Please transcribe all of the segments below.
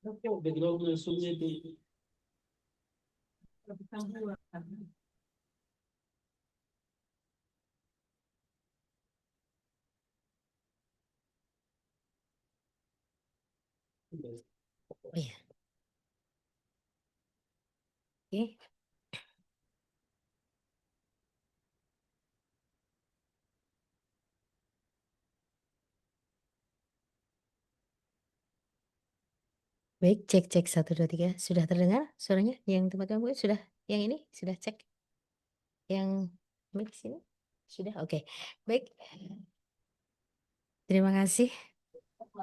Oh iya, oke. Baik, cek cek 1 2 3. Sudah terdengar suaranya? Yang tempat kamu sudah yang ini sudah cek? Yang mic sini? Sudah? Oke. Baik, terima kasih.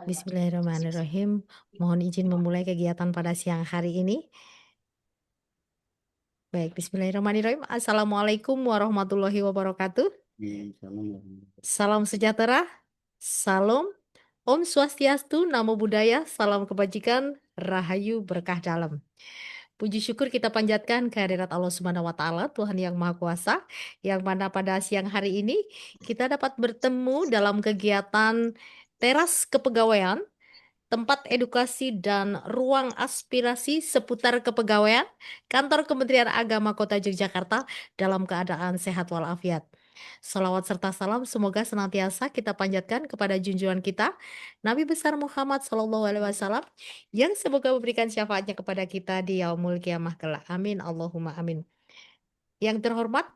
Bismillahirrahmanirrahim. Mohon izin memulai kegiatan pada siang hari ini. Baik, bismillahirrahmanirrahim. Assalamualaikum warahmatullahi wabarakatuh. Salam sejahtera, salam, Om Swastiastu, Namo Buddhaya, salam kebajikan, Rahayu berkah dalam. Puji syukur kita panjatkan kehadirat Allah Subhanahu wa Ta'ala, Tuhan yang Maha Kuasa, yang mana pada siang hari ini kita dapat bertemu dalam kegiatan teras kepegawaian, tempat edukasi dan ruang aspirasi seputar kepegawaian, Kantor Kementerian Agama Kota Yogyakarta dalam keadaan sehat walafiat. Salawat serta salam semoga senantiasa kita panjatkan kepada junjungan kita, Nabi besar Muhammad SAW, yang semoga memberikan syafaatnya kepada kita di yaumul kiamah kelak. Amin, Allahumma amin. Yang terhormat,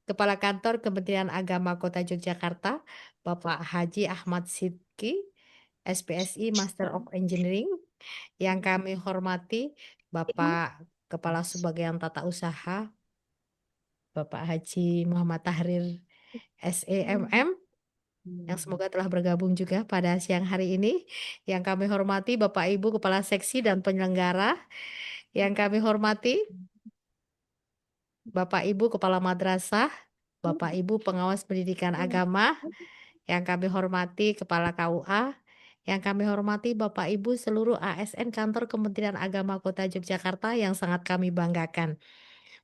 Kepala Kantor Kementerian Agama Kota Yogyakarta, Bapak Haji Ahmad Sidki, SPSI Master of Engineering. Yang kami hormati, Bapak Kepala Subbagian Tata Usaha, Bapak Haji Muhammad Tahrir, SEMM, yang semoga telah bergabung juga pada siang hari ini. Yang kami hormati Bapak Ibu Kepala Seksi dan Penyelenggara. Yang kami hormati Bapak Ibu Kepala Madrasah, Bapak Ibu Pengawas Pendidikan Agama. Yang kami hormati Kepala KUA. Yang kami hormati Bapak Ibu seluruh ASN Kantor Kementerian Agama Kota Yogyakarta yang sangat kami banggakan.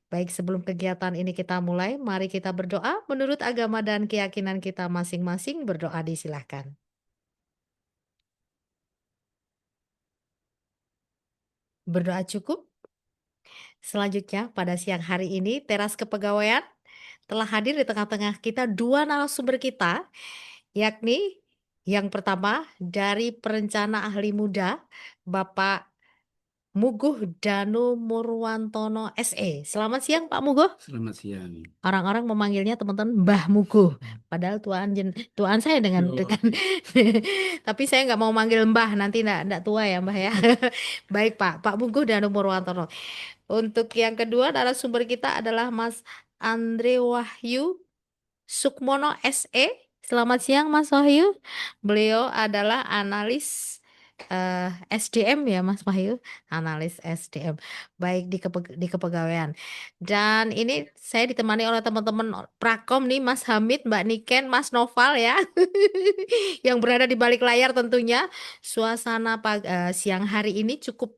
Baik, sebelum kegiatan ini kita mulai, mari kita berdoa menurut agama dan keyakinan kita masing-masing. Berdoa disilahkan. Berdoa cukup. Selanjutnya, pada siang hari ini, teras kepegawaian telah hadir di tengah-tengah kita dua narasumber kita, yakni yang pertama dari perencana ahli muda, Bapak Muguh Danu Murwantono SE. Selamat siang Pak Muguh. Selamat siang. Orang-orang memanggilnya teman-teman Mbah Muguh. Padahal tuaan saya dengan tapi saya nggak mau manggil Mbah, nanti nggak tua ya Mbah ya. Baik Pak Muguh Danu Murwantono. Untuk yang kedua narasumber kita adalah Mas Andre Wahyu Sukmono SE. Selamat siang Mas Wahyu. Beliau adalah analis SDM ya Mas Wahyu, analis SDM baik di kepegawaian. Dan ini saya ditemani oleh teman-teman Prakom nih, Mas Hamid, Mbak Niken, Mas Noval ya. Yang berada di balik layar tentunya. Suasana siang hari ini cukup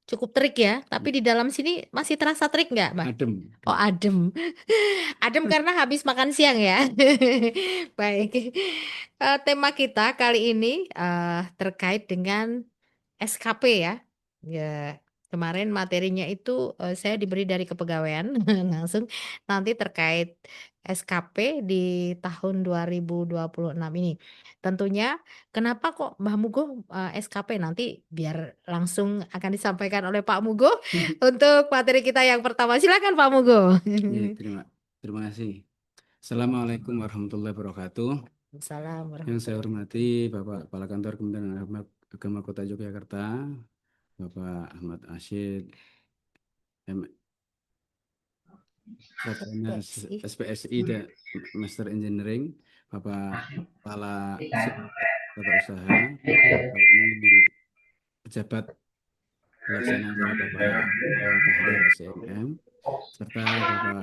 cukup terik ya, tapi di dalam sini masih terasa terik nggak, Mbak? Adem. Oh, adem. Adem karena habis makan siang ya. Baik. Tema kita kali ini terkait dengan SKP ya. Ya, kemarin materinya itu saya diberi dari kepegawaian langsung nanti terkait SKP di tahun 2026 ini. Tentunya kenapa kok Mbah Mugo SKP nanti biar langsung akan disampaikan oleh Pak Mugo untuk materi kita yang pertama. Silakan Pak Mugo. Ya, terima kasih. Assalamualaikum warahmatullahi wabarakatuh. Salam Yang saya warahmatullahi. hormati Bapak Kepala Kantor Kementerian Agama Kota Yogyakarta, Bapak Ahmad Asyid, Sarjana SPSI. SPSI dan Master Engineering, Bapak Kepala Tata Usaha, ini pejabat pelaksana acara Bapak Muhammad Tahrir SCMM, serta Bapak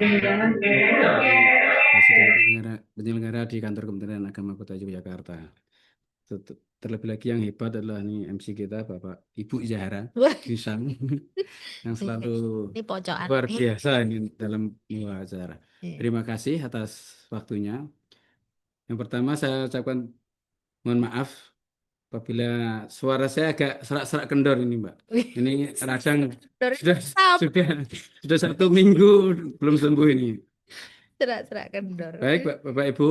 Presiden penyelenggara di Kantor Kementerian Agama Kota Yogyakarta. Terlebih lagi yang hebat adalah nih MC kita Bapak Ibu Zahra Wah, Gisang yang selalu ini pocokan. luar biasa ini dalam acara. Iya. Terima kasih atas waktunya. Yang pertama saya ucapkan mohon maaf apabila suara saya agak serak-serak kendor ini, Mbak. Wih, Ini radang dari sudah sap, sudah sudah 1 minggu belum sembuh ini. serak-serak kendor. Baik, Bapak Ibu,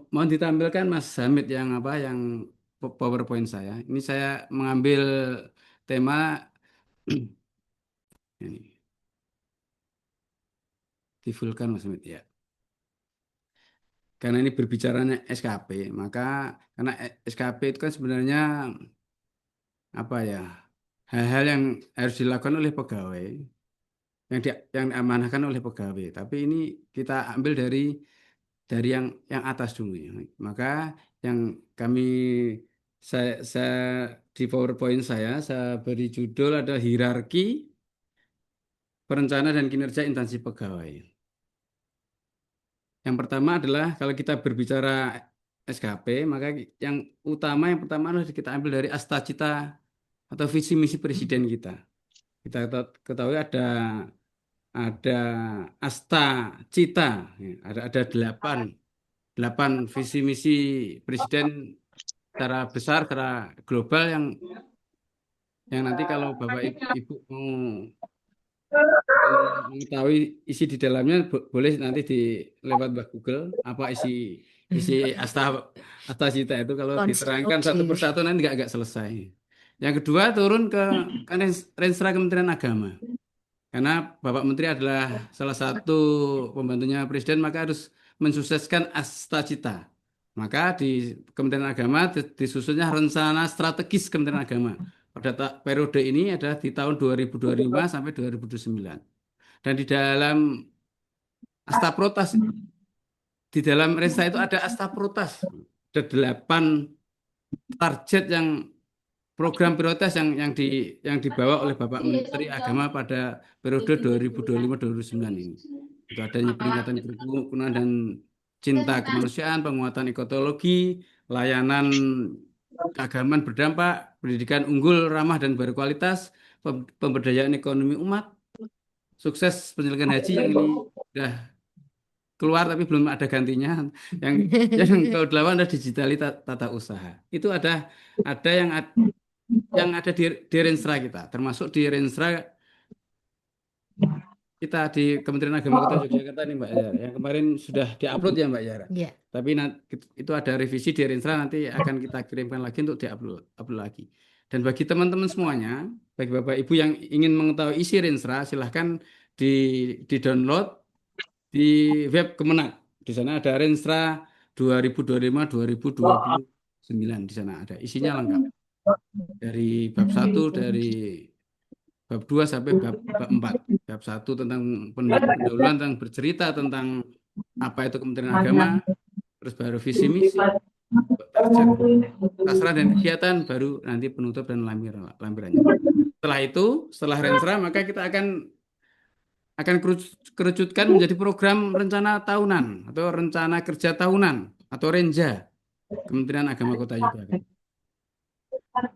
mohon ditampilkan Mas Hamid yang apa yang PowerPoint saya. Ini saya mengambil tema ini di fullkan Mas Hamid ya. Karena ini berbicaranya SKP, maka karena SKP itu kan sebenarnya apa ya? Hal-hal yang harus dilakukan oleh pegawai, yang diamanahkan oleh pegawai. Tapi ini kita ambil dari yang atas dulu ya. Maka yang kami saya di PowerPoint saya beri judul ada hierarki perencana dan kinerja instansi pegawai. Yang pertama adalah kalau kita berbicara SKP, maka yang pertama harus kita ambil dari Astacita atau visi misi presiden kita. Kita ketahui ada Asta Cita, ya, ada delapan visi misi presiden secara besar, secara global yang nanti kalau Bapak Ibu mau mengetahui isi di dalamnya boleh nanti lewat Mbak Google apa isi Asta Asta Cita itu kalau diterangkan satu Oke. persatu nanti nggak selesai. Yang kedua turun ke Renstra Kementerian Agama. Karena Bapak Menteri adalah salah satu pembantunya Presiden, maka harus mensukseskan Astacita. Maka di Kementerian Agama disusunnya rencana strategis Kementerian Agama. Pada periode ini adalah di tahun 2025 sampai 2029. Dan Astaprotas, di dalam Renstra itu ada Astaprotas. Ada 8 target program prioritas yang dibawa oleh Bapak Menteri Agama pada periode 2025-2029 ini. Itu adanya peringatan kerukunan dan cinta kemanusiaan, penguatan ekologi, layanan keagamaan berdampak, pendidikan unggul, ramah dan berkualitas, pemberdayaan ekonomi umat, sukses penyelenggaraan haji yang ini sudah keluar tapi belum ada gantinya. Yang ke-8 ada tata usaha. Itu ada yang ada di Renstra kita, termasuk di Renstra kita di Kementerian Agama Kota Yogyakarta nih Mbak Yara, yang kemarin sudah diupload ya Mbak Yara. Ya. Tapi itu ada revisi di Renstra nanti akan kita kirimkan lagi untuk diupload lagi. Dan bagi teman-teman semuanya, bagi Bapak Ibu yang ingin mengetahui isi Renstra, silahkan di download di web Kemenag. Di sana ada Renstra 2025-2029 di sana ada isinya lengkap. Dari bab 1 dari bab 2 sampai bab 4. Bab 1 tentang pendahuluan tentang bercerita tentang apa itu Kementerian Agama, terus baru visi misi, target, sasaran dan kegiatan, baru nanti penutup dan lampirannya. Setelah Renstra, maka kita akan kerucutkan menjadi program rencana tahunan atau rencana kerja tahunan atau Renja Kementerian Agama Kota Yogyakarta.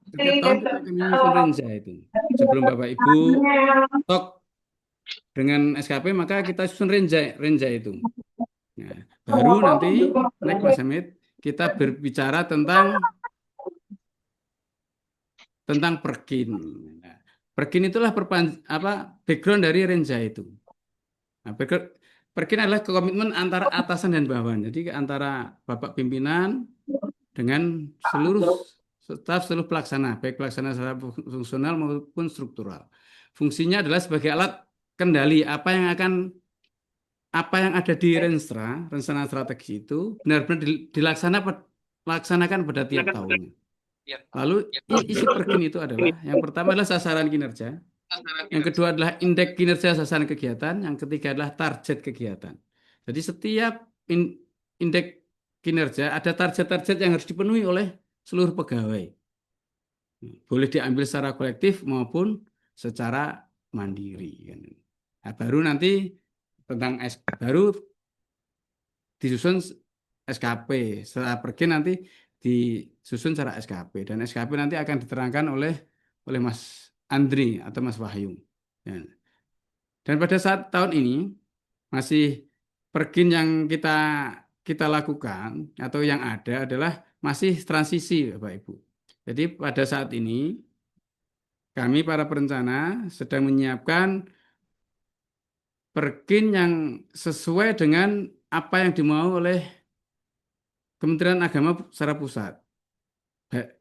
Setiap tahun kita akan menyusun Renja itu. Sebelum Bapak Ibu stok dengan SKP, maka kita susun Renja itu. Nah, baru nanti next Mas Hamid kita berbicara tentang Perkin. Nah, Perkin itulah background dari Renja itu. Nah, Perkin adalah komitmen antara atasan dan bawahan. Jadi antara Bapak pimpinan dengan seluruh staf, seluruh pelaksana, baik pelaksana secara fungsional maupun struktural. Fungsinya adalah sebagai alat kendali apa yang ada di Renstra, rencana strategi itu benar-benar dilaksanakan pada tiap tahunnya. Lalu isi Perkin itu adalah yang pertama adalah sasaran kinerja, yang kedua adalah indeks kinerja sasaran kegiatan, yang ketiga adalah target kegiatan. Jadi setiap indeks kinerja ada target-target yang harus dipenuhi oleh seluruh pegawai. Boleh diambil secara kolektif maupun secara mandiri. Nah, baru nanti baru disusun SKP. Setelah pergi nanti disusun secara SKP dan SKP nanti akan diterangkan oleh Mas Andri atau Mas Wahyu. Ya. Dan pada saat tahun ini masih pergin yang kita lakukan atau yang ada adalah masih transisi Bapak Ibu. Jadi pada saat ini kami para perencana sedang menyiapkan perkin yang sesuai dengan apa yang dimau oleh Kementerian Agama secara pusat. Ba-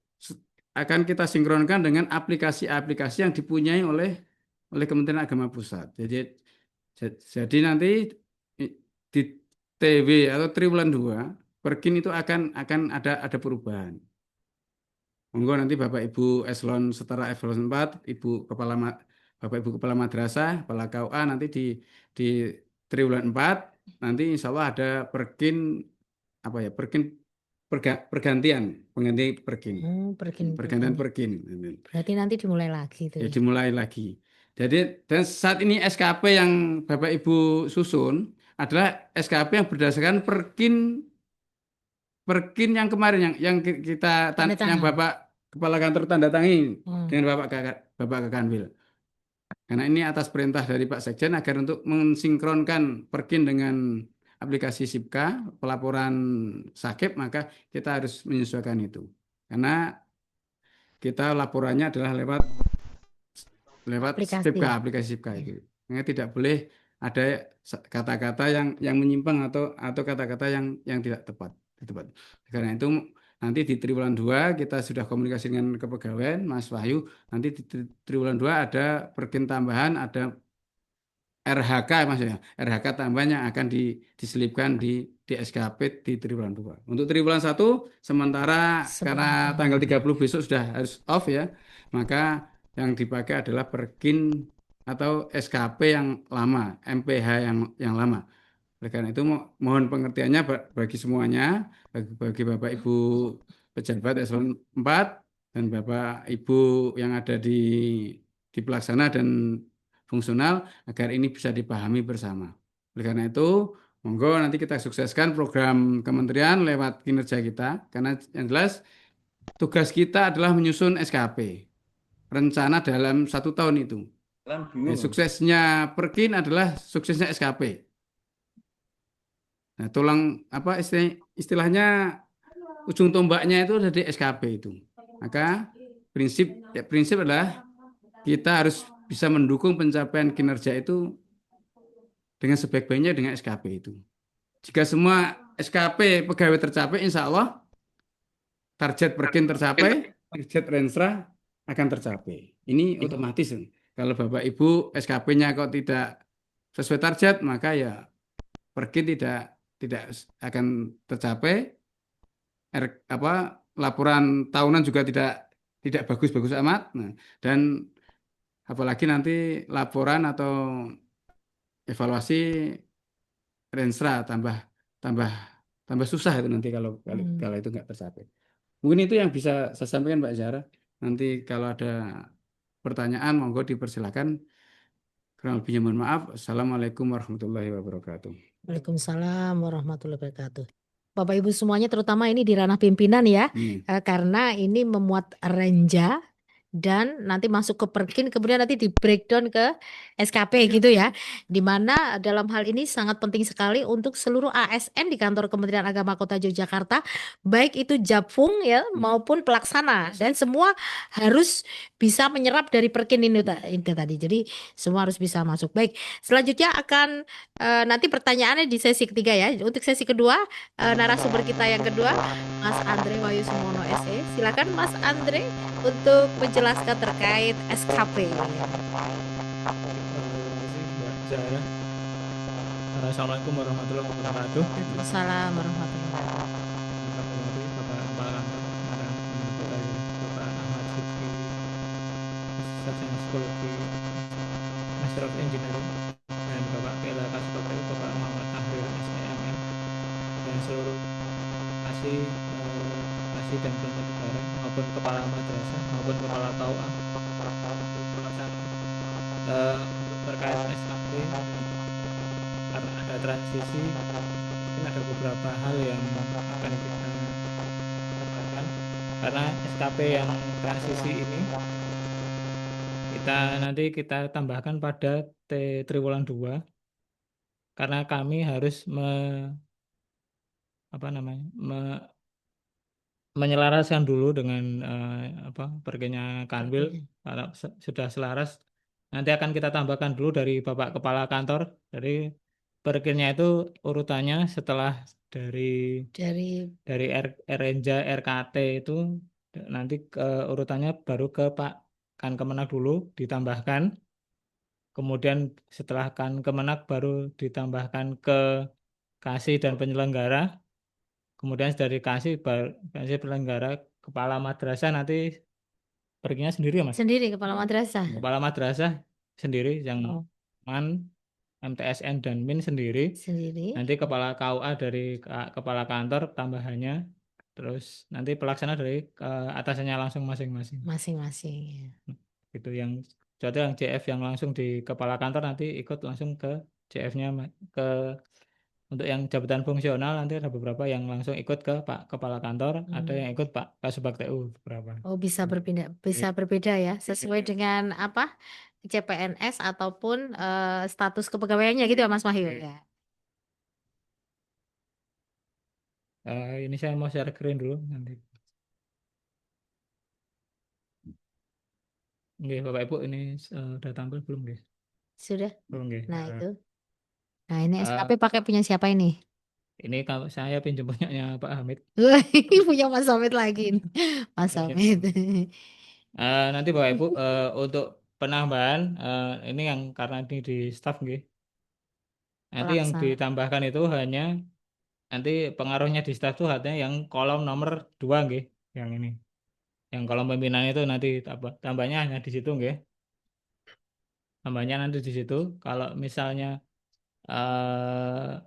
Akan kita sinkronkan dengan aplikasi-aplikasi yang dipunyai oleh Kementerian Agama Pusat. Jadi nanti di TW atau Triwulan 2 perkin itu akan ada perubahan. Monggo nanti Bapak Ibu eselon setara eselon 4, Bapak Ibu Kepala Madrasah, Kepala KUA nanti di Triwulan 4 nanti insya Allah ada perkin apa ya perkin pergantian pengganti perkin pergantian Pergin-pergin. perkin Berarti nanti dimulai lagi tuh ya ya. dimulai lagi. Jadi dan saat ini SKP yang Bapak Ibu susun adalah SKP yang berdasarkan perkin perkin yang kemarin Tanda yang tangan. Bapak Kepala Kantor tanda tangi Hmm. dengan Bapak Kakanwil. Karena ini atas perintah dari Pak Sekjen agar untuk mensinkronkan perkin dengan aplikasi SIPKA, pelaporan sakit, maka kita harus menyesuaikan itu. Karena kita laporannya adalah lewat lewat SIPKA, Aplikasi. aplikasi SIPKA Ya. itu. Makanya tidak boleh ada kata-kata yang menyimpang atau kata-kata yang tidak tepat. Tepat. Karena itu nanti di triwulan 2 kita sudah komunikasi dengan kepegawaian Mas Wahyu, nanti di triwulan 2 ada perkin tambahan, ada RHK maksudnya, RHK tambahan yang akan diselipkan di SKP di triwulan 2. Untuk triwulan 1 sementara karena tanggal Sebentar. 30 besok sudah harus off ya, maka yang dipakai adalah perkin atau SKP yang lama, MPH yang lama. Oleh karena itu mohon pengertiannya bagi semuanya, bagi Bapak Ibu pejabat eselon 4 dan Bapak Ibu yang ada di pelaksana dan fungsional agar ini bisa dipahami bersama. Oleh karena itu, monggo nanti kita sukseskan program kementerian lewat kinerja kita karena yang jelas tugas kita adalah menyusun SKP rencana dalam 1 tahun itu. Suksesnya Perkin adalah suksesnya SKP. Nah, tulang apa istilahnya ujung tombaknya itu ada di SKP itu. Maka prinsip adalah kita harus bisa mendukung pencapaian kinerja itu dengan sebaik-baiknya dengan SKP itu. Jika semua SKP pegawai tercapai, insya Allah target Perkin tercapai, target Renstra akan tercapai. Ini otomatis. Kalau Bapak Ibu SKP-nya kok tidak sesuai target, maka ya Perkin tidak akan tercapai. Apa laporan tahunan juga tidak bagus-bagus amat. Nah, dan apalagi nanti laporan atau evaluasi Renstra tambah tambah tambah susah itu nanti kalau kalau, Hmm. kalau itu nggak tercapai. Mungkin itu yang bisa saya sampaikan Mbak Zahra. Nanti kalau ada pertanyaan monggo dipersilakan. Kurang lebihnya mohon maaf. Assalamualaikum warahmatullahi wabarakatuh. Waalaikumsalam warahmatullahi wabarakatuh. Bapak Ibu semuanya terutama ini di ranah pimpinan ya, karena ini memuat renja dan nanti masuk ke Perkin kemudian nanti di breakdown ke SKP gitu ya. Dimana dalam hal ini sangat penting sekali untuk seluruh ASN di kantor Kementerian Agama Kota Yogyakarta, baik itu Japfung ya maupun pelaksana dan semua harus bisa menyerap dari Perkin itu tadi. Jadi semua harus bisa masuk. Baik, selanjutnya akan nanti pertanyaannya di sesi ketiga ya. Untuk sesi kedua narasumber kita yang kedua Mas Andre Wahyu Sumono SE. Silakan Mas Andre untuk menjelaskan terkait SKP. Mbak Zahra. Assalamualaikum warahmatullahi wabarakatuh. Waalaikumsalam warahmatullahi wabarakatuh. Bapak Kepala Kantor Kota Bapak Ahmad Fikri, Sarjana Psikologi, Master of Engineering, dan Bapak PLK Psikologi Bapak Muhammad Akhir SPMM, dan seluruh kasih dan perangkat negara maupun kepala madrasah maupun kepala KUA untuk terkait SKP karena ada transisi mungkin ada beberapa hal yang akan kita tambahkan karena SKP yang transisi ini nanti kita tambahkan pada triwulan 2 karena kami harus menyelaraskan dulu dengan perginya Kanwil. Perginya. Kalau sudah selaras, nanti akan kita tambahkan dulu dari Bapak Kepala Kantor. Dari perginya itu urutannya setelah dari Dari Renja RKT itu nanti urutannya baru ke Pak Kan Kemenak dulu ditambahkan. Kemudian setelah Kan Kemenak baru ditambahkan ke Kasih dan penyelenggara. Kemudian dari kasih penyelenggara kepala madrasah nanti perginya sendiri ya Mas. sendiri kepala madrasah. Kepala madrasah sendiri yang Oh, MAN, MTSN dan MIN sendiri. sendiri. Nanti kepala KUA dari kepala kantor tambahannya. Terus nanti pelaksana dari atasannya langsung masing-masing. Masing-masing. Ya. Itu yang contoh yang CF yang langsung di kepala kantor nanti ikut langsung ke CF-nya ke untuk yang jabatan fungsional nanti ada beberapa yang langsung ikut ke Pak Kepala Kantor, ada yang ikut Pak Kasubag TU beberapa. Oh, bisa berpindah, bisa berbeda ya, sesuai dengan apa CPNS ataupun status kepegawaiannya gitu ya Mas Wahyu ya. Ini saya mau share screen dulu nanti. Oke, Bapak Ibu ini udah tampil belum guys? Sudah. Belum guys. Nah, itu. Nah, ini SKP Eh, pakai punya siapa ini? ini kalau saya pinjam punyanya Pak Hamid. Wah, punya Mas Somit lagi nih. Mas Somit. Nanti Bapak Ibu untuk penambahan ini yang karena ini di staff gitu. Nanti yang Pelaksana. ditambahkan itu hanya nanti pengaruhnya di staff itu hanya yang kolom nomor 2 gitu, yang ini. Yang kolom pimpinan itu nanti tambahnya hanya di situ nggih. Tambahnya nanti di situ. Kalau misalnya eh,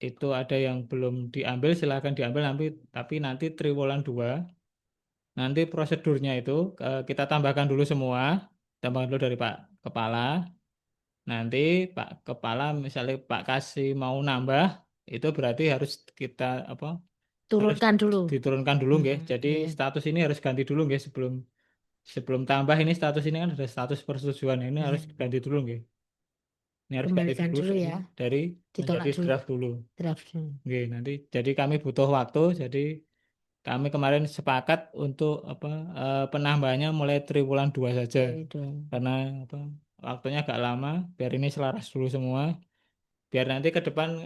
itu ada yang belum diambil silakan diambil nanti, tapi nanti triwulan 2 nanti prosedurnya itu kita tambahkan dulu semua. Tambahkan dulu dari Pak Kepala. Nanti Pak Kepala misalnya Pak Kasih mau nambah itu berarti harus kita apa? Harus Turunkan dulu. diturunkan dulu nggih. Jadi Iya. status ini harus ganti dulu nggih sebelum sebelum tambah ini status ini kan ada status persetujuan ini harus Iya. ganti dulu nggih. Ini harus ganti Kembalikan dulu dulu ya. dari Ditolak menjadi dulu. draft dulu. Draft dulu. Oke, nanti jadi kami butuh waktu jadi kami kemarin sepakat untuk penambahannya mulai triwulan 2 saja Itu. karena apa waktunya agak lama biar ini selaras dulu semua biar nanti ke depan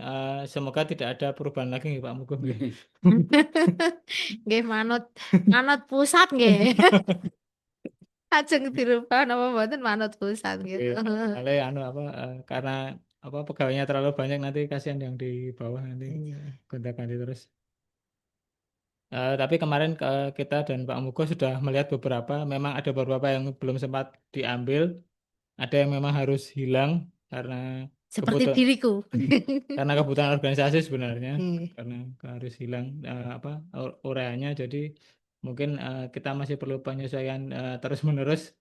semoga tidak ada perubahan lagi nih Pak Mugum. Nggih manut manut pusat nggih. Ajeng dirubah napa mboten manut pusat gitu. Oleh anu apa karena apa pegawainya terlalu banyak nanti kasihan yang di bawah nanti Iya. gonta-ganti terus. Tapi kemarin kita dan Pak Mugo sudah melihat beberapa, memang ada beberapa yang belum sempat diambil, ada yang memang harus hilang karena Seperti kebutuhan diriku. karena kebutuhan organisasi sebenarnya, Iya. karena harus hilang apa ureanya. Jadi mungkin kita masih perlu penyesuaian terus-menerus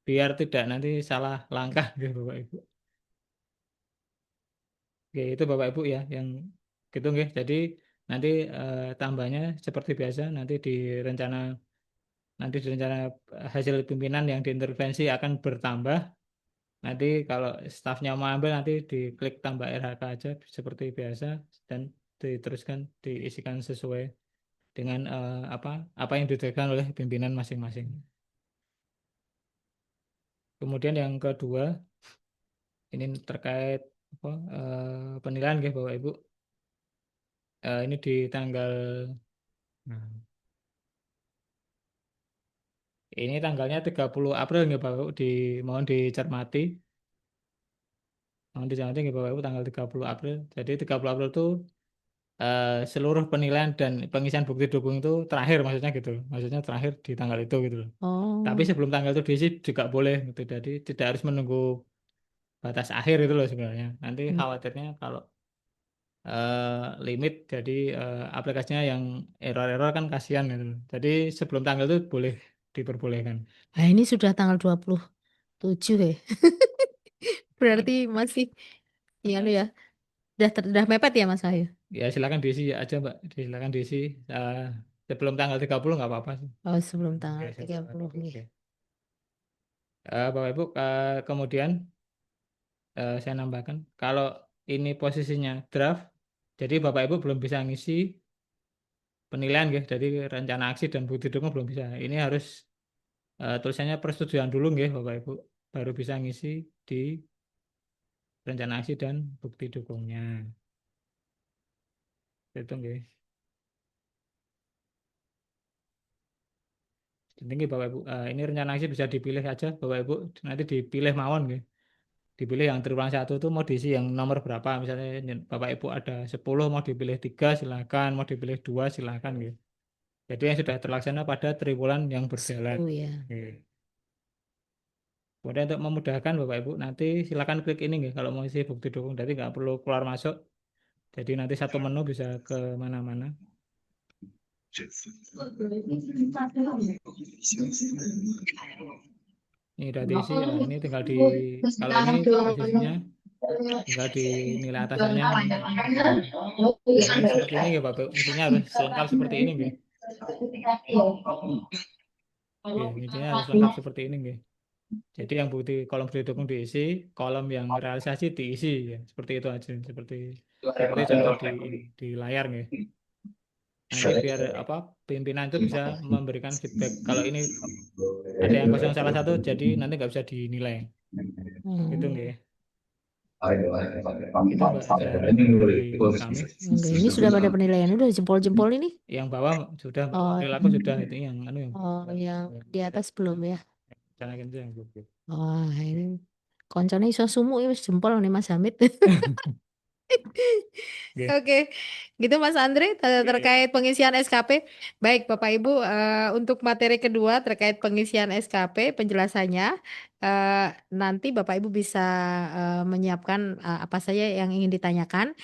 biar tidak nanti salah langkah gitu Bapak Ibu. Oke, itu Bapak Ibu ya yang gitu nggih. Jadi nanti tambahnya seperti biasa nanti di rencana hasil pimpinan yang diintervensi akan bertambah. Nanti kalau stafnya mau ambil nanti diklik tambah RHK aja seperti biasa dan diteruskan diisikan sesuai dengan apa yang ditentukan oleh pimpinan masing-masing. Kemudian yang kedua ini terkait apa, penilaian ya Bapak Ibu. Ini di tanggal nah, ini tanggalnya 30 April ya Bapak Ibu mohon dicermati. Mohon dicermati ya Bapak Ibu tanggal 30 April. Jadi 30 April itu seluruh penilaian dan pengisian bukti dukung itu terakhir maksudnya gitu. Maksudnya terakhir di tanggal itu gitu loh. Tapi Oh. sebelum tanggal itu diisi juga boleh gitu. Jadi tidak harus menunggu batas akhir itu loh sebenarnya. Nanti khawatirnya kalau limit jadi aplikasinya yang error-error kan kasihan gitu loh. Jadi sebelum tanggal itu boleh diperbolehkan. Nah, ini sudah tanggal 27 ya. Berarti masih ya lu ya. Udah mepet ya Mas Wahyu. Ya silakan diisi aja Mbak. Silakan diisi eh, sebelum tanggal 30 nggak apa-apa sih. Oh, sebelum Oke, tanggal silakan. 30 nih. Oke. Bapak Ibu kemudian saya nambahkan kalau ini posisinya draft, jadi Bapak Ibu belum bisa ngisi penilaian nggih. Jadi rencana aksi dan bukti dukung belum bisa. Ini harus tulisannya persetujuan dulu nggih Bapak Ibu, baru bisa ngisi di rencana aksi dan bukti dukungnya. Itu nggih. Tinggi Bapak Ibu. Ini rencana aksi bisa dipilih aja Bapak Ibu. Nanti dipilih mawon nggih. Dipilih yang triwulan 1 itu mau diisi yang nomor berapa. Misalnya Bapak Ibu ada 10 mau dipilih 3 silakan, mau dipilih 2 silakan gitu. Jadi yang sudah terlaksana pada triwulan yang berjalan. Oh ya. Oke. Kemudian untuk memudahkan Bapak Ibu nanti silakan klik ini nggih kalau mau isi bukti dukung. Jadi nggak perlu keluar masuk. Jadi nanti satu menu bisa ke mana-mana. Ini udah diisi ya. Ini tinggal di kalau ini posisinya tinggal di nilai atasannya. Ini seperti ini ya Bapak. Isinya harus lengkap seperti ini nggih. Oke, intinya harus lengkap seperti ini nggih. Jadi yang kolom bukti dukung diisi, kolom yang realisasi diisi ya. Seperti itu aja, seperti contoh di layar nggih. Nanti biar pimpinan itu bisa memberikan feedback. Kalau ini ada yang kosong salah satu, jadi nanti nggak bisa dinilai. Gitu nggih. Itu Mbak dari kami. Ini sudah pada penilaian, udah jempol-jempol ini. Yang bawah sudah, perilaku sudah, itu yang yang di atas belum ya. Jangan gitu yang belum. Oh, ini koncone iso sumuk wis jempol nih Mas Hamid. Oke, gitu Mas Andre terkait pengisian SKP. Baik Bapak Ibu, untuk materi kedua terkait pengisian SKP penjelasannya nanti Bapak Ibu bisa menyiapkan apa saja yang ingin ditanyakan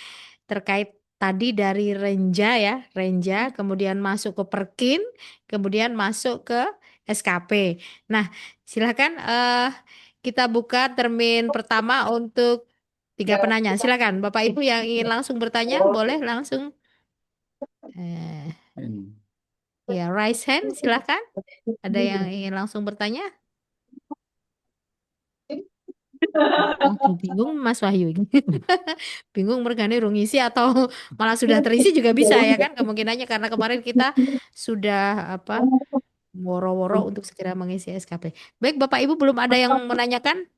terkait tadi dari Renja ya, Renja, kemudian masuk ke Perkin, kemudian masuk ke SKP. Nah, silakan kita buka termin pertama untuk 3 penanya. Silakan, Bapak Ibu yang ingin langsung bertanya, boleh langsung. Ya, raise hand, silakan. Ada yang ingin langsung bertanya? Aduh, bingung Mas Wahyu. Bingung mergane rung isi atau malah sudah terisi juga bisa ya kan kemungkinannya karena kemarin kita sudah woro-woro untuk segera mengisi SKP. Baik Bapak Ibu belum ada yang menanyakan?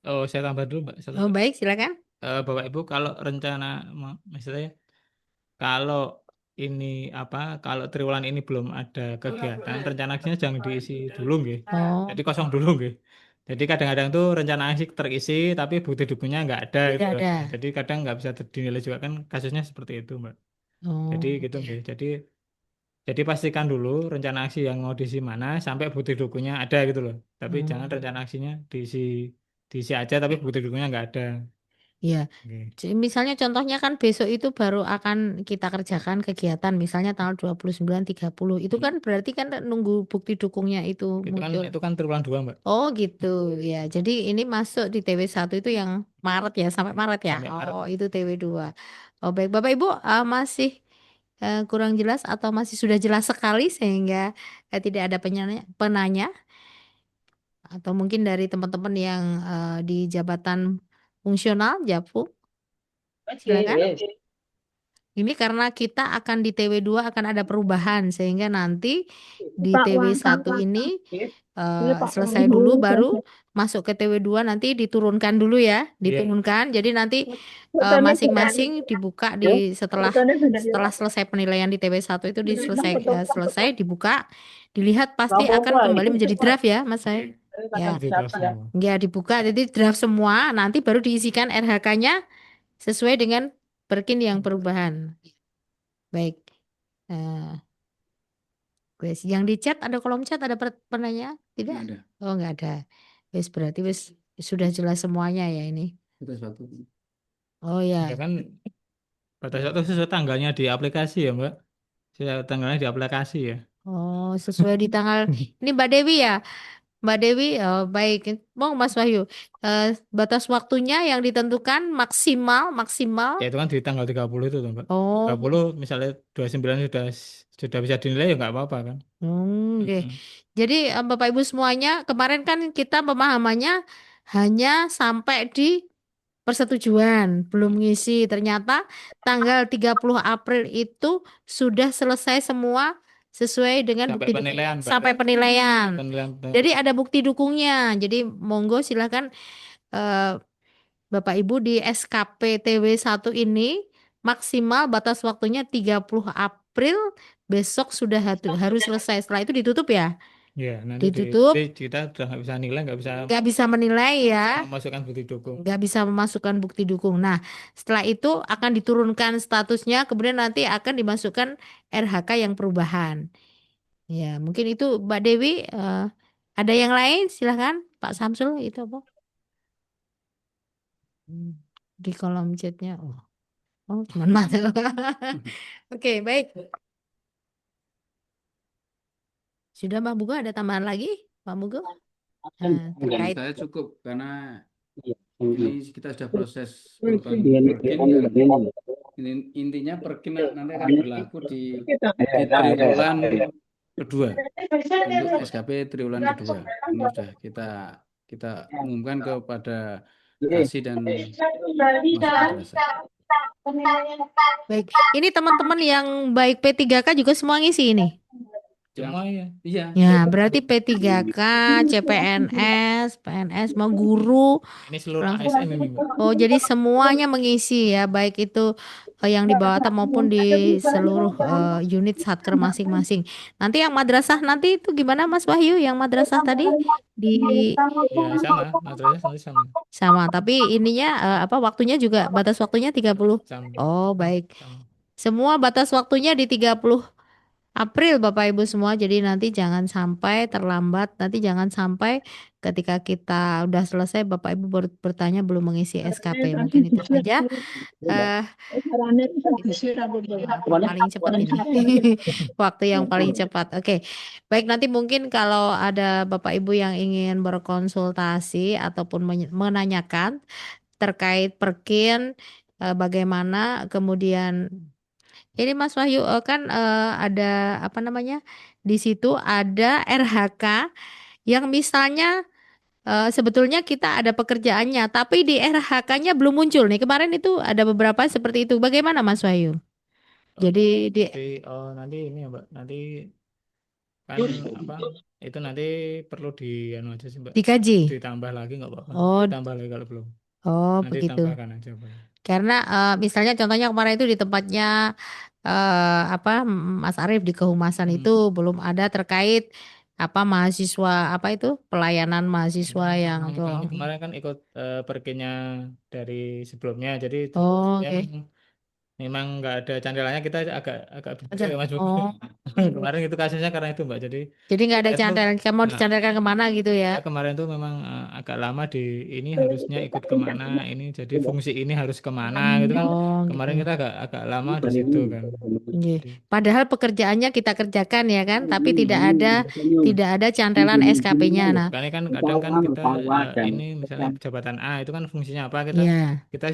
Oh, saya tambah dulu Mbak. Oh, baik, silakan. Bapak Ibu kalau rencana misalnya kalau ini kalau triwulan ini belum ada kegiatan, rencana aksinya jangan diisi dulu nggih. Jadi kosong dulu nggih. Jadi kadang-kadang tuh rencana aksi terisi tapi bukti dukungnya nggak ada gitu. Jadi kadang nggak bisa dinilai juga kan kasusnya seperti itu Mbak. Jadi gitu nggih. Jadi pastikan dulu rencana aksi yang mau diisi mana sampai bukti dukungnya ada gitu loh. Tapi jangan rencana aksinya diisi aja tapi bukti dukungnya nggak ada. Iya. Misalnya contohnya kan besok itu baru akan kita kerjakan kegiatan misalnya tanggal 29 30. Itu kan berarti kan nunggu bukti dukungnya itu muncul. Itu kan triwulan 2, Mbak. Oh gitu ya. Jadi ini masuk di TW1 itu yang Maret ya, sampai Maret ya. Oh, itu TW2. Oh, baik Bapak Ibu masih kurang jelas atau masih sudah jelas sekali sehingga tidak ada penanya atau mungkin dari teman-teman yang di jabatan fungsional Japu. Silakan. Ini karena kita akan di TW2 akan ada perubahan sehingga nanti di TW1 ini selesai dulu baru masuk ke TW2 nanti diturunkan dulu ya, diturunkan. Jadi nanti masing-masing dibuka setelah selesai penilaian di TW1 itu selesai dibuka, dilihat pasti akan kembali menjadi draft ya, Mas saya. Ya, dibuka jadi draft semua, nanti baru diisikan RHK-nya sesuai dengan Perkin yang perubahan. Baik. Guys, yang di chat ada kolom chat ada penanya? Tidak? Nggak ada. Oh, nggak ada. Wes berarti sudah jelas semuanya ya ini. Oh ya. Ya kan batas waktu sesuai tanggalnya di aplikasi ya, Mbak. Tanggalnya di aplikasi ya. Oh, sesuai di tanggal. Ini Mbak Dewi ya? Mbak Dewi, baik. Mau Mas Wahyu, batas waktunya yang ditentukan maksimal. Ya itu kan di tanggal 30 itu, Mbak. Oh. 30 misalnya 29 sudah bisa dinilai ya nggak apa-apa kan. Oke. Jadi Bapak Ibu semuanya, kemarin kan kita pemahamannya hanya sampai di persetujuan, belum ngisi. Ternyata tanggal 30 April itu sudah selesai semua sesuai dengan Sampai bukti penilaian, Pak. sampai penilaian. Penilaian. Jadi ada bukti dukungnya. Jadi monggo silahkan eh, Bapak Ibu di SKP TW1 ini maksimal batas waktunya 30 April, besok sudah harus selesai. Setelah itu ditutup ya. Ya, nanti Ditutup, kita udah nggak bisa nilai, nggak bisa nggak bisa menilai ya. memasukkan bukti dukung. Nggak bisa memasukkan bukti dukung. Nah, setelah itu akan diturunkan statusnya, kemudian nanti akan dimasukkan RHK yang perubahan. Ya, mungkin itu Mbak Dewi. Ada yang lain? Silahkan, Pak Samsul itu apa? Hmm, Di kolom chatnya. Oh, cuma masuk. Oke, baik. Sudah Mbak Bugo ada tambahan lagi, Pak Bugo? Terkait Saya cukup karena ini kita sudah proses perubahan perkin ya. Intinya perkin nanti akan berlaku di triwulan kedua untuk SKP triwulan kedua. Ini sudah kita umumkan kepada KASI dan masuk madrasah. baik. Ini teman-teman yang baik P3K juga semua ngisi ini. Semua ya. Iya. Ya, berarti P3K, CPNS, PNS, mau guru. Ini seluruh ASN ini, Mbak. Oh, jadi semuanya mengisi ya, baik itu yang di bawah maupun di seluruh unit satker masing-masing. Nanti yang madrasah nanti itu gimana Mas Wahyu? Yang madrasah tadi di Ya sama, madrasah nanti sama. sama, tapi ininya apa waktunya juga batas waktunya 30. Sama. Oh, baik. Sama. Semua batas waktunya di 30 April Bapak Ibu semua. Jadi nanti jangan sampai terlambat. Nanti jangan sampai ketika kita udah selesai Bapak Ibu bertanya belum mengisi SKP. Mungkin itu saja. Eh paling cepat ini. Waktu yang paling cepat. Oke. Baik, nanti mungkin kalau ada Bapak Ibu yang ingin berkonsultasi ataupun menanyakan terkait Perkin bagaimana kemudian ini Mas Wahyu kan ada apa namanya? Di situ ada RHK yang misalnya sebetulnya kita ada pekerjaannya, tapi di RHK-nya belum muncul nih. Kemarin itu ada beberapa seperti itu. Bagaimana Mas Wahyu? Jadi di nanti ini ya, Mbak. Nanti kan apa? Itu nanti perlu anu aja sih, Mbak. dikaji. Ditambah lagi nggak apa-apa. Oh, Ditambah lagi kalau belum. Nanti begitu. tambahkan aja, Mbak. Karena misalnya contohnya kemarin itu di tempatnya apa Mas Arief di Kehumasan itu belum ada terkait apa mahasiswa apa itu pelayanan mahasiswa yang tuh. Kami kemarin kan ikut perginya dari sebelumnya, jadi itu Oh, ya oke. memang nggak ada candelannya, kita agak agak bingung Aja. ya, Mas. Oh, Kemarin itu kasusnya karena itu, Mbak. jadi nggak ada Itu candalan. Kamu mau nah, dicandarkan kemana gitu ya? ya kemarin tuh memang agak lama di ini harusnya ikut kemana ini, jadi fungsi ini harus kemana gitu kan. Oh, Kemarin gitu. kita agak lama di situ kan. Iya. Jadi, Padahal pekerjaannya kita kerjakan ya kan, tapi tidak ada cantelan SKP-nya. Nah, makanya kan kadang kan kita ini misalnya jabatan A itu kan fungsinya apa, iya, kita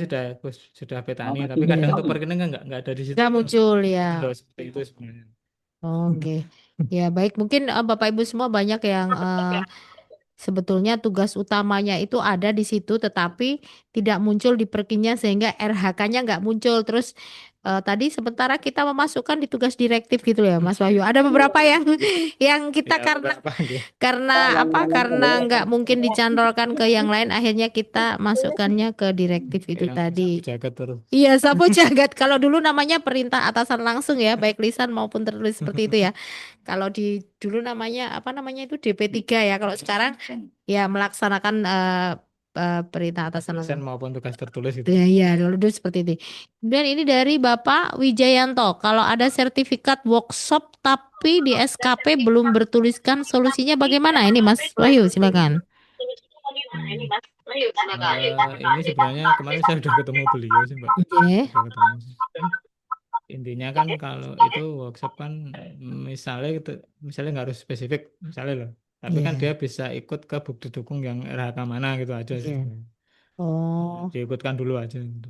sudah petani, tapi kadang untuk perkenalan kan nggak ada di situ. nggak muncul ya. Loh, seperti itu sebenarnya. Oke. Ya, baik. Mungkin Bapak Ibu semua banyak yang sebetulnya tugas utamanya itu ada di situ, tetapi tidak muncul di perkinya sehingga RH-nya nggak muncul. Terus tadi sementara kita memasukkan di tugas direktif gitu ya, Mas Wahyu. Ada beberapa yang yang kita Ya, karena beberapa dia. apa? Karena nggak mungkin dicandolkan ke yang lain, akhirnya kita masukkannya ke direktif itu Yang tadi. jaga terus. Iya, sapu jagat. Kalau dulu namanya perintah atasan langsung ya, baik lisan maupun tertulis seperti itu ya. Kalau di dulu namanya apa namanya itu DP3 ya. Kalau sekarang ya melaksanakan perintah atasan Dosen langsung. maupun tugas tertulis itu. Ya, ya, dulu seperti itu. Kemudian ini dari Bapak Wijayanto. Kalau ada sertifikat workshop tapi di SKP belum bertuliskan solusinya bagaimana? Ini Mas Wahyu, silakan. Ini sebenarnya kemarin saya sudah ketemu beliau sih, Mbak. Oke. Sudah ketemu. Intinya kan kalau itu workshop kan misalnya nggak harus spesifik misalnya loh, tapi kan Iya. dia bisa ikut ke bukti dukung yang RH mana gitu aja sih. Iya. Oh, Diikutkan dulu aja gitu.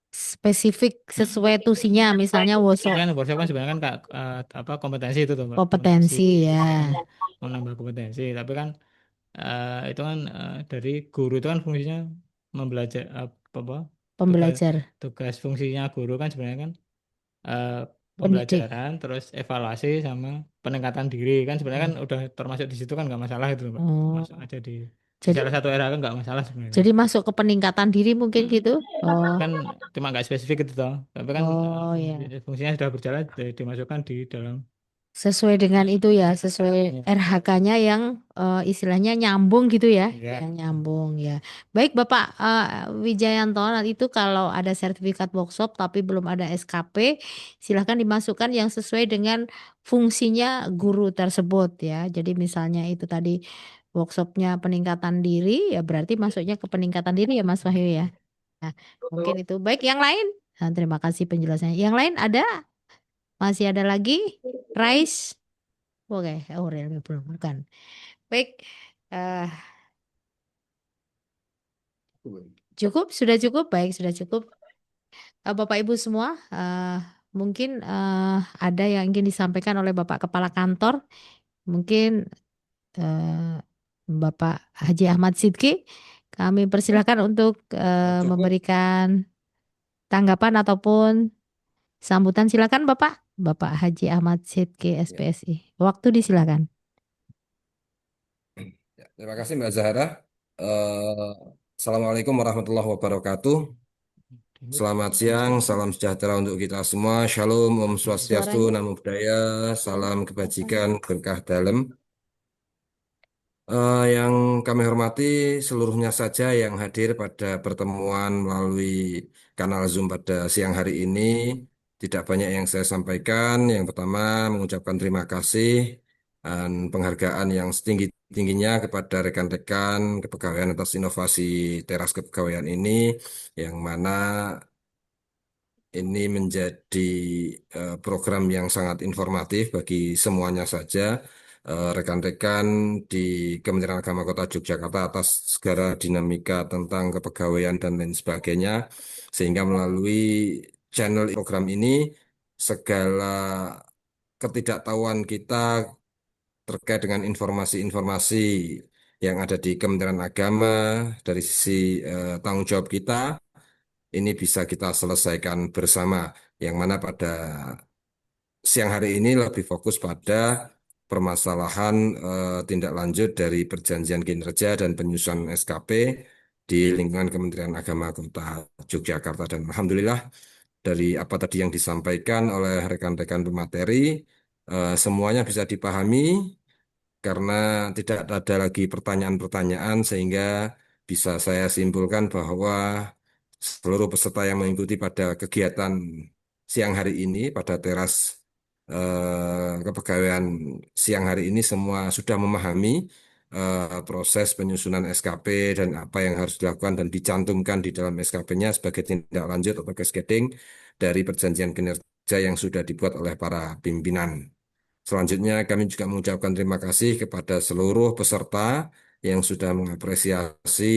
spesifik sesuai tusinya, misalnya Ini workshop kan workshop kan sebenarnya kan apa kompetensi itu tuh, Mbak. Kompetensi kompetensi ya. menambah kompetensi, tapi kan itu kan dari guru itu kan fungsinya apa tugas Pembelajar, tugas fungsinya guru kan sebenarnya kan eh, pendidik. pembelajaran, terus evaluasi sama peningkatan diri kan sebenarnya kan Hmm. udah termasuk di situ kan nggak masalah itu Pak. Masuk Oh, aja di jadi salah satu era kan nggak masalah sebenarnya. jadi masuk ke peningkatan diri mungkin gitu. Oh, Kan cuma nggak spesifik itu toh, tapi kan oh ya. fungsinya sudah berjalan dimasukkan di dalam Sesuai dengan itu ya, sesuai ya. RH-nya yang istilahnya nyambung gitu ya, Ya. yang nyambung ya. Baik Bapak Wijayanto, nanti itu kalau ada sertifikat workshop tapi belum ada SKP, silahkan dimasukkan yang sesuai dengan fungsinya guru tersebut ya. Jadi misalnya itu tadi workshopnya peningkatan diri, ya berarti masuknya ke peningkatan diri ya Mas Wahyu ya. Nah, mungkin itu. Baik, yang lain. Nah, terima kasih penjelasannya. Yang lain ada? Masih ada lagi? Rice? Oke, oh relmi belum bukan. Baik, eh, cukup, sudah cukup, baik sudah cukup. Bapak Ibu semua, mungkin ada yang ingin disampaikan oleh Bapak Kepala Kantor, mungkin Bapak Haji Ahmad Sidki, kami persilahkan untuk Cukup. memberikan tanggapan ataupun sambutan. Silakan Bapak, Bapak Haji Ahmad Sidki Ya. SPSI. Waktu disilakan. Ya, terima kasih Mbak Zahra. Eh, Assalamualaikum warahmatullahi wabarakatuh. Selamat siang, salam sejahtera untuk kita semua. Shalom, Om Swastiastu, Suaranya. Namo Buddhaya, salam kebajikan, berkah dalam. Yang kami hormati seluruhnya saja yang hadir pada pertemuan melalui kanal Zoom pada siang hari ini. Tidak banyak yang saya sampaikan. Yang pertama, mengucapkan terima kasih dan penghargaan yang setinggi-tingginya kepada rekan-rekan kepegawaian atas inovasi teras kepegawaian ini, yang mana ini menjadi program yang sangat informatif bagi semuanya saja. Rekan-rekan di Kementerian Agama Kota Yogyakarta atas segala dinamika tentang kepegawaian dan lain sebagainya. Sehingga melalui channel program ini, segala ketidaktahuan kita terkait dengan informasi-informasi yang ada di Kementerian Agama dari sisi tanggung jawab kita, ini bisa kita selesaikan bersama, yang mana pada siang hari ini lebih fokus pada permasalahan tindak lanjut dari perjanjian kinerja dan penyusunan SKP di lingkungan Kementerian Agama Kota Yogyakarta. Dan Alhamdulillah dari apa tadi yang disampaikan oleh rekan-rekan pemateri, semuanya bisa dipahami karena tidak ada lagi pertanyaan-pertanyaan, sehingga bisa saya simpulkan bahwa seluruh peserta yang mengikuti pada kegiatan siang hari ini pada teras kepegawaian siang hari ini semua sudah memahami proses penyusunan SKP dan apa yang harus dilakukan dan dicantumkan di dalam SKP-nya sebagai tindak lanjut atau cascading dari perjanjian kinerja yang sudah dibuat oleh para pimpinan. Selanjutnya, kami juga mengucapkan terima kasih kepada seluruh peserta yang sudah mengapresiasi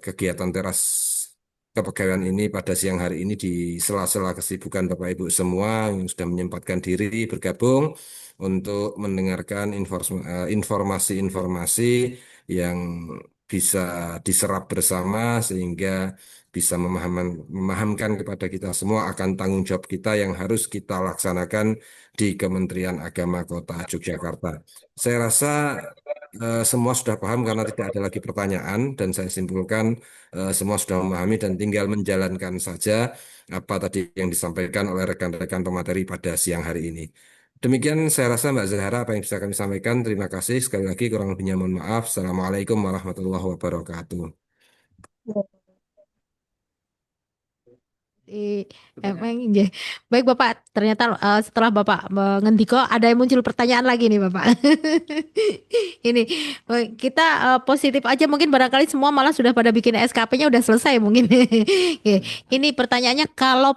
kegiatan teras kepegawaian ini pada siang hari ini di sela-sela kesibukan Bapak Ibu semua yang sudah menyempatkan diri bergabung untuk mendengarkan informasi-informasi yang bisa diserap bersama sehingga bisa memahamkan kepada kita semua akan tanggung jawab kita yang harus kita laksanakan di Kementerian Agama Kota Yogyakarta. Saya rasa semua sudah paham karena tidak ada lagi pertanyaan dan saya simpulkan semua sudah memahami dan tinggal menjalankan saja apa tadi yang disampaikan oleh rekan-rekan pemateri pada siang hari ini. Demikian saya rasa Mbak Zahra apa yang bisa kami sampaikan. Terima kasih sekali lagi kurang lebihnya mohon maaf. Assalamualaikum warahmatullahi wabarakatuh. Emang nggih. Baik Bapak, ternyata setelah Bapak ngendiko ada yang muncul pertanyaan lagi nih Bapak. Ini kita positif aja mungkin barangkali semua malah sudah pada bikin SKP-nya udah selesai mungkin. Oke, ini pertanyaannya kalau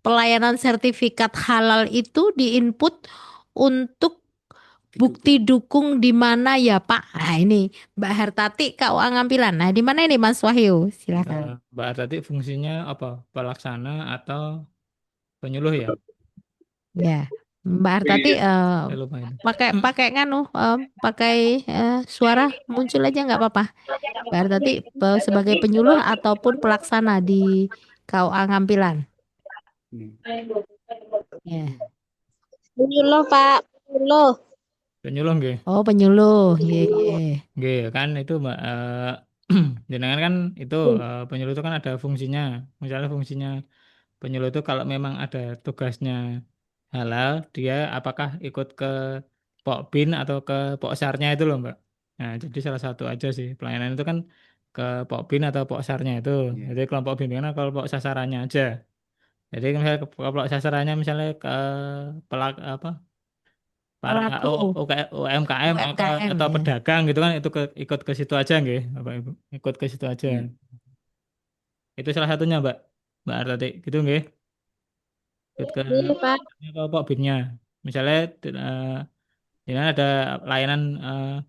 pelayanan sertifikat halal itu diinput untuk bukti dukung di mana ya Pak? Nah ini Mbak Hartati KUA Ngampilan. Nah di mana ini Mas Wahyu? Silakan. Mbak tadi fungsinya apa? Pelaksana atau penyuluh ya? Ya, Mbak Artati Saya lupa itu. pakai pakai nganu pakai suara muncul aja nggak apa-apa. Mbak Artati sebagai penyuluh ataupun pelaksana di KUA Ngampilan. Ya. Penyuluh, Pak. Penyuluh. Penyuluh nggih. Oh, penyuluh. Ye. Nggih, kan itu Mbak jenengan kan itu penyuluh itu kan ada fungsinya. Misalnya fungsinya penyuluh itu kalau memang ada tugasnya halal, dia apakah ikut ke Pokbin atau ke Poksarnya itu loh Mbak. Nah, jadi salah satu aja sih pelayanan itu kan ke Pokbin atau Poksarnya itu. Jadi kelompok bimbingan atau kelompok sasarannya aja. Jadi misalnya kelompok sasarannya misalnya ke pelak apa para Pelaku UMKM UMKM atau ya. pedagang gitu kan itu ikut ke situ aja nggih Bapak Ibu. Ikut ke situ aja. Itu salah satunya Mbak Artati gitu nggih. Ikut ke Iya, Pak. kelompok BIM-nya. Misalnya ya ada layanan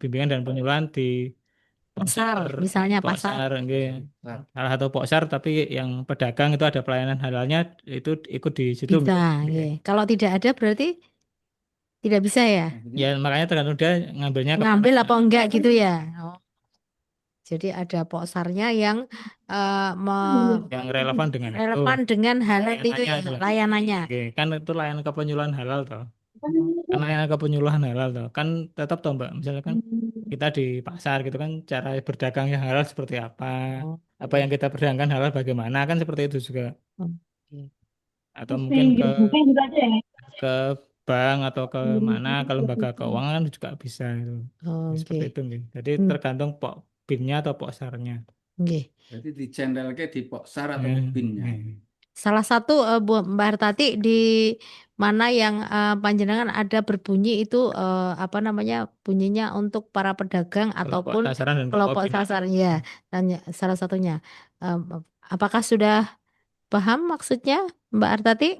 bimbingan dan penyuluhan di Pasar, Poksar, misalnya pasar. Poksar nggih. Salah satu Poksar tapi yang pedagang itu ada pelayanan halalnya itu ikut di situ Bisa, nggih. nggih. Kalau tidak ada berarti tidak bisa ya. Ya makanya tergantung dia ngambilnya Ngambil kemana. apa enggak gitu ya. Oh, jadi ada poksarnya yang Yang relevan dengan itu. relevan dengan halal itu Layanannya ya, adalah layanannya. oke, kan itu layanan kepenyuluhan halal toh. Oh, Kan layanan kepenyuluhan halal toh. Kan tetap toh Mbak, misalnya kan kita di pasar gitu kan cara berdagang yang halal seperti apa? oh, Apa yang kita perdagangkan halal bagaimana kan seperti itu juga. oke. Atau mungkin ke bank atau ke mana ke lembaga keuangan kan juga bisa itu. Seperti Oke. itu nih. Jadi Hmm, tergantung pok BIN-nya atau poksarnya. oke. Jadi dicendelke di Poksar atau Eh, Binnya. eh. Salah satu Bu Mbak Hartati di mana yang panjenengan ada berbunyi itu apa namanya bunyinya untuk para pedagang Kelompok ataupun sasaran dan kelompok kelompok BIN. sasar ya. Dan salah satunya Em, apakah sudah paham maksudnya Mbak Hartati?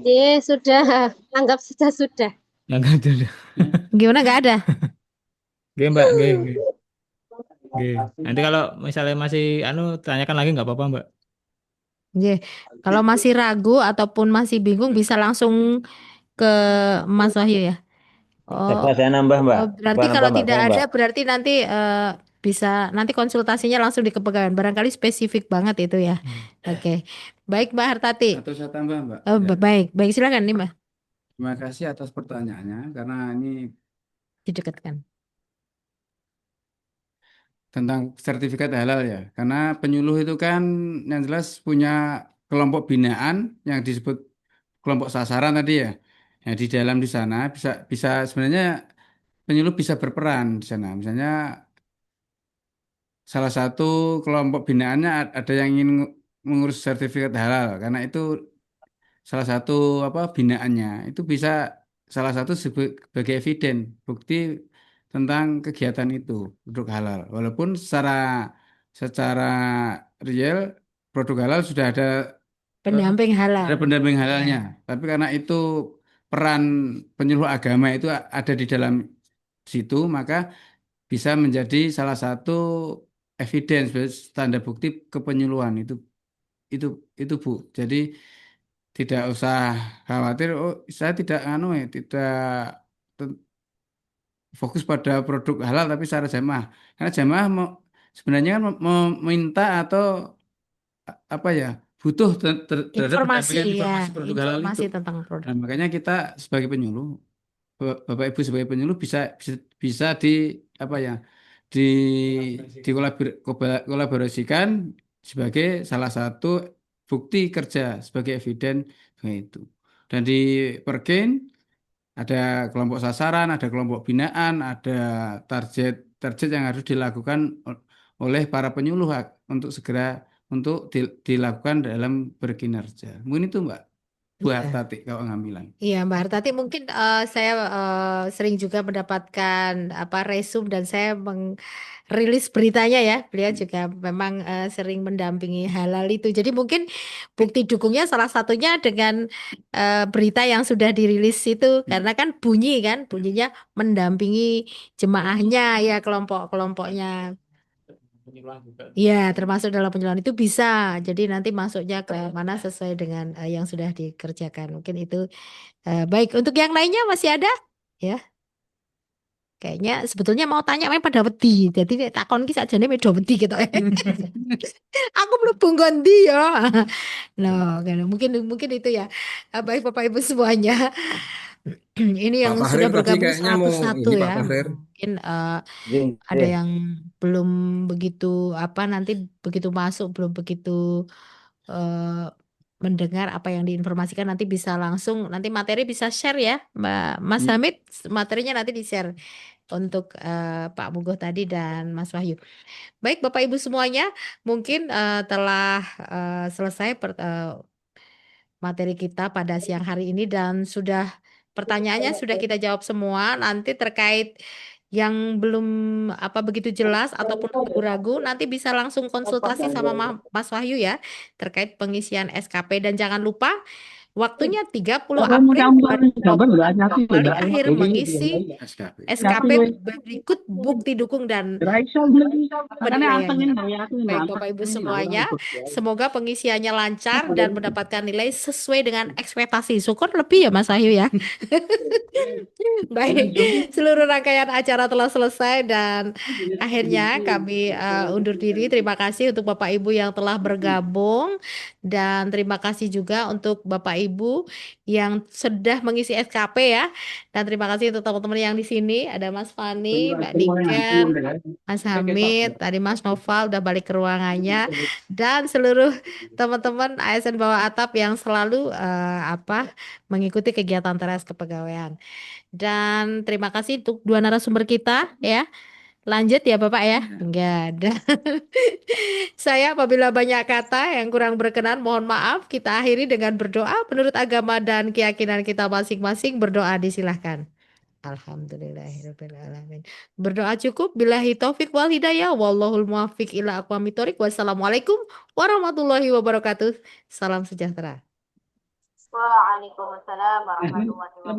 Iya, sudah. Anggap sudah. Yang ada. Gimana nggak ada? Oke Mbak, oke, oke. Oke. Nanti kalau misalnya masih anu tanyakan lagi nggak apa-apa Mbak. Oke. Kalau masih ragu ataupun masih bingung bisa langsung ke Mas Wahyu ya. Oh, Coba saya nambah, Mbak. Coba berarti nambah, kalau Mbak. tidak Saya, ada Mbak. berarti nanti bisa nanti konsultasinya langsung di kepegawaian. Barangkali spesifik banget itu ya. Oke. Baik Mbak Hartati. Atau saya tambah, Mbak. Oh, Ya. baik, baik silakan nih Mbak. Terima kasih atas pertanyaannya karena ini Didekatkan. tentang sertifikat halal ya. Karena penyuluh itu kan yang jelas punya kelompok binaan yang disebut kelompok sasaran tadi ya. Nah, di dalam di sana bisa bisa sebenarnya penyuluh bisa berperan di sana. Misalnya salah satu kelompok binaannya ada yang ingin mengurus sertifikat halal karena itu salah satu apa binaannya itu bisa salah satu sebagai eviden bukti tentang kegiatan itu produk halal walaupun secara real produk halal sudah Pendamping halal. ada pendamping halalnya Ya. tapi karena itu peran penyuluh agama itu ada di dalam situ maka bisa menjadi salah satu evidence tanda bukti kepenyuluhan itu itu Bu jadi tidak usah khawatir oh saya tidak anu ya tidak te- fokus pada produk halal tapi secara jamaah karena jamaah sebenarnya kan meminta atau apa ya butuh terhadap Informasi pendampingan ya, informasi produk halal itu informasi tentang produk. nah makanya kita sebagai penyuluh Bapak Ibu sebagai penyuluh bisa di apa ya di kolaborasikan sebagai salah satu bukti kerja sebagai eviden itu. Dan di Perkin ada kelompok sasaran, ada kelompok binaan, ada target yang harus dilakukan oleh para penyuluh untuk segera untuk dilakukan dalam berkinerja. Mungkin itu Mbak buat Iya. Tati kalau ngambilan. Iya, Mbak Hartati mungkin saya sering juga mendapatkan apa resum dan saya merilis beritanya ya. Beliau juga memang sering mendampingi halal itu. Jadi mungkin bukti dukungnya salah satunya dengan berita yang sudah dirilis itu karena kan bunyinya mendampingi jemaahnya ya kelompok-kelompoknya. penyuluhan juga. Iya, termasuk dalam penyuluhan itu bisa. Jadi nanti masuknya ke mana sesuai dengan yang sudah dikerjakan. Mungkin itu baik. Untuk yang lainnya masih ada? Ya, kayaknya sebetulnya mau tanya main pada wedi. Jadi nek takon ki sakjane medo wedi gitu. Aku mlebu nggon ndi ya. Nah, kan mungkin mungkin itu ya. Baik Bapak Ibu semuanya. Ini Pak yang sudah Fahrir tadi bergabung kayaknya mau 101 ini Pak ya. Fahrir. Mungkin ada yang belum begitu apa nanti begitu masuk belum begitu eh, mendengar apa yang diinformasikan nanti bisa langsung nanti materi bisa share ya Mas Hamid, materinya nanti di-share untuk Pak Mugo tadi dan Mas Wahyu. Baik Bapak Ibu semuanya, mungkin telah selesai materi kita pada siang hari ini dan pertanyaannya sudah kita jawab semua. Nanti terkait yang belum apa begitu jelas ataupun ragu-ragu nanti bisa langsung konsultasi sama Mas Wahyu ya terkait pengisian SKP dan jangan lupa waktunya 30 April 2024 kembali akhir mengisi SKP berikut bukti dukung dan penilaiannya. Baik Bapak Ibu semuanya, semoga pengisiannya lancar dan mendapatkan nilai sesuai dengan ekspektasi. Syukur lebih ya Mas Wahyu ya. Baik, seluruh rangkaian acara telah selesai dan akhirnya kami undur diri. Terima kasih untuk Bapak Ibu yang telah bergabung dan terima kasih juga untuk Bapak Ibu yang sudah mengisi SKP ya. Dan terima kasih untuk teman-teman yang di sini. Ada Mas Fani, Mbak Niken, Mas Hamid, tadi Mas Noval udah balik ke ruangannya dan seluruh teman-teman ASN bawah atap yang selalu mengikuti kegiatan teras kepegawaian. Dan terima kasih untuk dua narasumber kita ya. Lanjut ya Bapak ya. Enggak ada. Saya apabila banyak kata yang kurang berkenan mohon maaf. Kita akhiri dengan berdoa menurut agama dan keyakinan kita masing-masing. Berdoa disilahkan. Alhamdulillahirrahmanirrahim. Berdoa cukup. Billahi taufik wal hidayah. Wallahul muwaffiq ila aqwamit thoriq. Wassalamualaikum warahmatullahi wabarakatuh. Salam sejahtera. Waalaikumsalam warahmatullahi wabarakatuh.